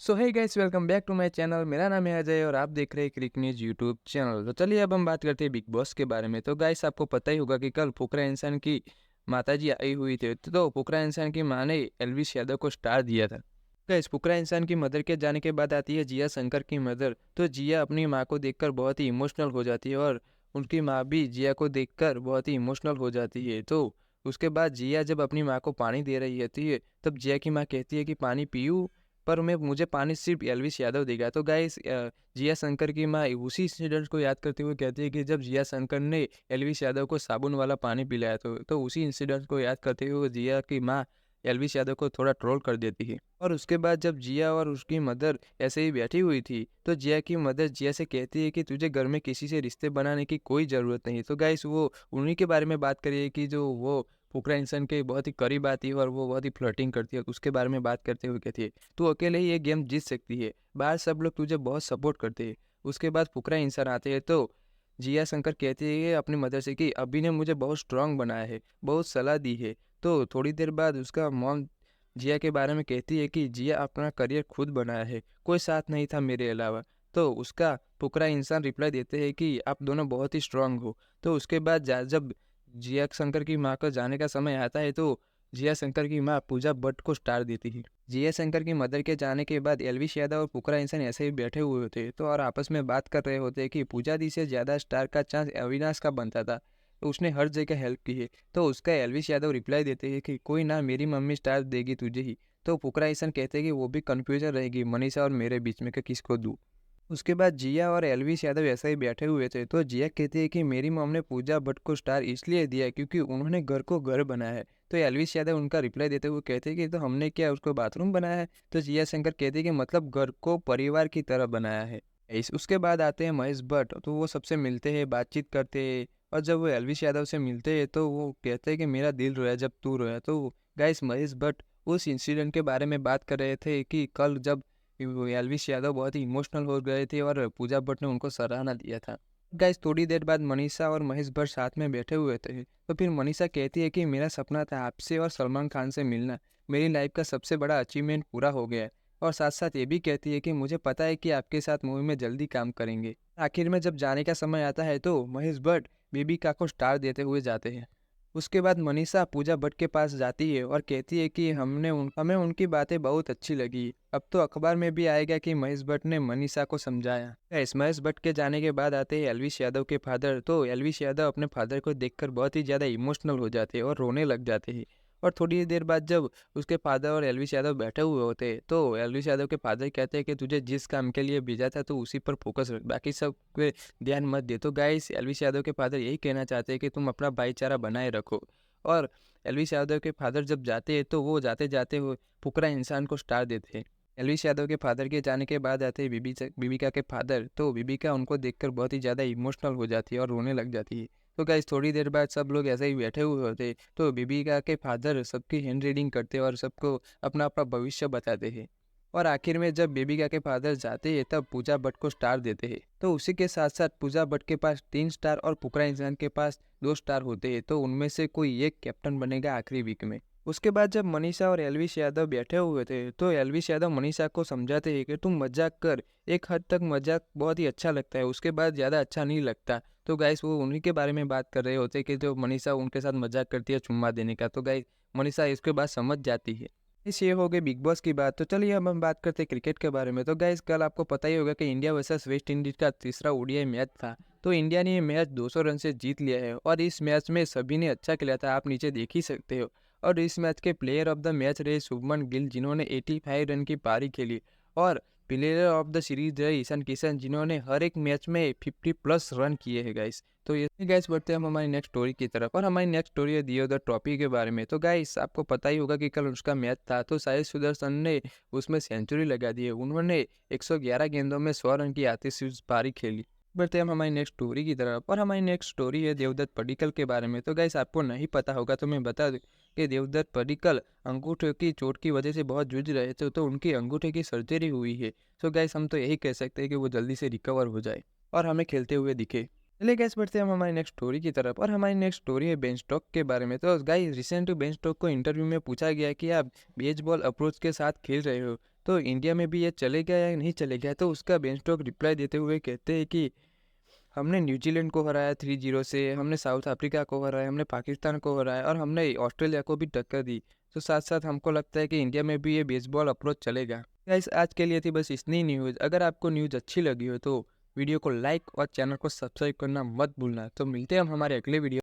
So hey guys, welcome back to my channel. मेरा नाम है अजय और आप देख रहे हैं क्रिक न्यूज़ यूट्यूब चैनल। तो चलिए अब हम बात करते हैं बिग बॉस के बारे में। तो गाइस आपको पता ही होगा कि कल फुकरा इंसान की माताजी आई हुई थी। तो फुकरा इंसान की मां ने एल्विश यादव को स्टार दिया था। गाइस फुकरा इंसान की मदर के जाने के बाद आती है जिया शंकर की मदर। तो जिया अपनी माँ को देखकर बहुत ही इमोशनल हो जाती है और उनकी माँ भी जिया को देखकर बहुत ही इमोशनल हो जाती है। तो उसके बाद जिया जब अपनी माँ को पानी दे रही होती है तब जिया की माँ कहती है कि पानी पीऊँ, पर मैं मुझे पानी सिर्फ एल्विश यादव देगा। तो गाइस जिया शंकर की माँ उसी इंसिडेंट को याद करते हुए कहती है कि जब जिया शंकर ने एल्विश यादव को साबुन वाला पानी पिलाया तो उसी इंसिडेंट को याद करते हुए जिया की माँ एल्विश यादव को थोड़ा ट्रोल कर देती है। और उसके बाद जब जिया और उसकी मदर ऐसे ही बैठी हुई थी तो जिया की मदर जिया से कहती है कि तुझे घर में किसी से रिश्ते बनाने की कोई ज़रूरत नहीं। तो गाइस वो उन्हीं के बारे में बात करिए कि जो वो फुकरा इंसान के बहुत ही करीब आती है और वो बहुत ही फ्लर्टिंग करती है। उसके बारे में बात करते हुए कहती है तू अकेले ही ये गेम जीत सकती है, बाहर सब लोग तुझे बहुत सपोर्ट करते हैं। उसके बाद फुकरा इंसान आते हैं तो जिया शंकर कहती है अपनी मदर से कि अभी ने मुझे बहुत स्ट्रांग बनाया है, बहुत सलाह दी है। तो थोड़ी देर बाद उसका मॉम जिया के बारे में कहती है कि जिया अपना करियर खुद बनाया है, कोई साथ नहीं था मेरे अलावा। तो उसका फुकरा इंसान रिप्लाई देते हैं कि आप दोनों बहुत ही स्ट्रांग हो। तो उसके बाद जब जिया शंकर की माँ का जाने का समय आता है तो जिया शंकर की माँ पूजा भट्ट को स्टार देती है। जिया शंकर की मदर के जाने के बाद एल्विश यादव और फुकरा इंसान ऐसे ही बैठे हुए होते तो और आपस में बात कर रहे होते कि पूजा दी से ज़्यादा स्टार का चांस अविनाश का बनता था, तो उसने हर जगह हेल्प की है। तो उसका एल्विश यादव रिप्लाई देते हैं कि कोई ना, मेरी मम्मी स्टार देगी तुझे ही। तो फुकरा इंसान कहते हैं कि वो भी कन्फ्यूजन रहेगी मनीषा और मेरे बीच में कि किसको दूँ। उसके बाद जिया और एल्विश यादव ऐसे ही बैठे हुए थे तो जिया कहती है कि मेरी मॉम ने पूजा भट्ट को स्टार इसलिए दिया है क्योंकि उन्होंने घर को घर बनाया है। तो एल्विश यादव उनका रिप्लाई देते हुए कहते हैं कि तो हमने क्या उसको बाथरूम बनाया है। तो जिया शंकर कहते हैं कि मतलब घर को परिवार की तरह बनाया है। इस उसके बाद आते हैं महेश भट्ट। तो वो सबसे मिलते हैं, बातचीत करते हैं और जब वो एल्विश यादव से मिलते हैं तो वो कहते हैं कि मेरा दिल रोया जब तू रोया। तो गाइस महेश भट्ट उस इंसिडेंट के बारे में बात कर रहे थे कि कल जब वो एल्विश यादव बहुत ही इमोशनल हो गए थे और पूजा भट्ट ने उनको सराहना दिया था। गाइस थोड़ी देर बाद मनीषा और महेश भट्ट साथ में बैठे हुए थे तो फिर मनीषा कहती है कि मेरा सपना था आपसे और सलमान खान से मिलना, मेरी लाइफ का सबसे बड़ा अचीवमेंट पूरा हो गया है। और साथ साथ ये भी कहती है कि मुझे पता है कि आपके साथ मूवी में जल्दी काम करेंगे। आखिर में जब जाने का समय आता है तो महेश भट्ट बेबिका को स्टार देते हुए जाते हैं। उसके बाद मनीषा पूजा भट्ट के पास जाती है और कहती है कि हमें उनकी बातें बहुत अच्छी लगी। अब तो अखबार में भी आएगा कि महेश भट्ट ने मनीषा को समझाया। इस महेश भट्ट के जाने के बाद आते हैं एल्विश यादव के फादर। तो एल्विश यादव अपने फादर को देखकर बहुत ही ज़्यादा इमोशनल हो जाते हैं और रोने लग जाते हैं। और थोड़ी देर बाद जब उसके फादर और एल्विश यादव बैठे हुए होते हैं तो एल्विश यादव के फादर कहते हैं कि तुझे जिस काम के लिए भेजा था तो उसी पर फोकस रख, बाकी सब पे ध्यान मत दे। तो गाइस एल्विश यादव के फादर यही कहना चाहते हैं कि तुम अपना भाईचारा बनाए रखो। और एल्विश यादव के फादर जब जाते हैं तो वो जाते जाते वो फुकरा इंसान को स्टार देते हैं। एल्विश यादव के फादर के जाने के बाद आते हैं बीबिका के फादर। तो बीबिका उनको देखकर बहुत ही ज़्यादा इमोशनल हो जाती है और रोने लग जाती है। तो गाइस थोड़ी देर बाद सब लोग ऐसे ही बैठे हुए होते तो बीबिका के फादर सबकी हैंड रीडिंग करते और सबको अपना अपना भविष्य बताते हैं। और आखिर में जब बेबिका के फादर जाते हैं तब पूजा भट्ट को स्टार देते हैं। तो उसी के साथ साथ पूजा भट्ट के पास 3 स्टार और फुकरा इंसान के पास 2 स्टार होते हैं। तो उनमें से कोई एक कैप्टन बनेगा आखिरी वीक में। उसके बाद जब मनीषा और एल्विश यादव बैठे हुए थे तो एल्विश यादव मनीषा को समझाते हैं कि तुम मजाक कर, एक हद तक मजाक बहुत ही अच्छा लगता है, उसके बाद ज़्यादा अच्छा नहीं लगता। तो गाइस वो उन्हीं के बारे में बात कर रहे होते कि जो मनीषा उनके साथ मजाक करती है चुम्मा देने का। तो गाइस मनीषा इसके बाद समझ जाती है। इस ये हो गई बिग बॉस की बात। तो चलिए अब हम बात करते हैं क्रिकेट के बारे में। तो गाइस कल आपको पता ही होगा कि इंडिया वर्सेस वेस्ट इंडीज का तीसरा ओडीआई मैच था। तो इंडिया ने ये मैच 200 रन से जीत लिया है और इस मैच में सभी ने अच्छा खेला था, आप नीचे देख ही सकते हो। और इस मैच के प्लेयर ऑफ द मैच रहे शुभमन गिल जिन्होंने 85 रन की पारी खेली। और प्लेयर ऑफ द सीरीज रहे ईशान किशन जिन्होंने हर एक मैच में 50+ रन किए हैं गाइस। तो ये गाइस बढ़ते हैं हम हमारी नेक्स्ट स्टोरी की तरफ और हमारी नेक्स्ट स्टोरी है दियो द ट्रॉफी के बारे में। तो गाइस आपको पता ही होगा कि कल उसका मैच था तो साई सुदर्शन ने उसमें सेंचुरी लगा दी है। उन्होंने 111 गेंदों में 100 रन की आतिशबाजी पारी खेली। बढ़ते हैं हम हमारी नेक्स्ट स्टोरी की तरफ और हमारी नेक्स्ट स्टोरी है देवदत्त पडिक्कल के बारे में। तो गाइस आपको नहीं पता होगा तो मैं बता दूं कि देवदत्त पडिक्कल अंगूठे की चोट की वजह से बहुत जूझ रहे थे तो उनकी अंगूठे की सर्जरी हुई है। तो गाइस हम तो यही कह सकते हैं कि वो जल्दी से रिकवर हो जाए और हमें खेलते हुए दिखे। चलिए गाइस बढ़ते हैं हम हमारी नेक्स्ट स्टोरी की तरफ और हमारी नेक्स्ट स्टोरी है बेन स्टोक के बारे में। तो गाइस रिसेंटली बेन स्टोक को इंटरव्यू में पूछा गया कि आप बेसबॉल अप्रोच के साथ खेल रहे हो तो इंडिया में भी ये चलेगा या नहीं चलेगा? तो उसका बेन स्टोक्स रिप्लाई देते हुए कहते हैं कि हमने न्यूजीलैंड को हराया 3-0 से, हमने साउथ अफ्रीका को हराया, हमने पाकिस्तान को हराया और हमने ऑस्ट्रेलिया को भी टक्कर दी। तो साथ-साथ हमको लगता है कि इंडिया में भी ये बेसबॉल अप्रोच चलेगा। गाइस आज के लिए थी बस इतनी न्यूज़। अगर आपको न्यूज़ अच्छी लगी हो तो वीडियो को लाइक और चैनल को सब्सक्राइब करना मत भूलना। तो मिलते हैं हम हमारे अगले वीडियो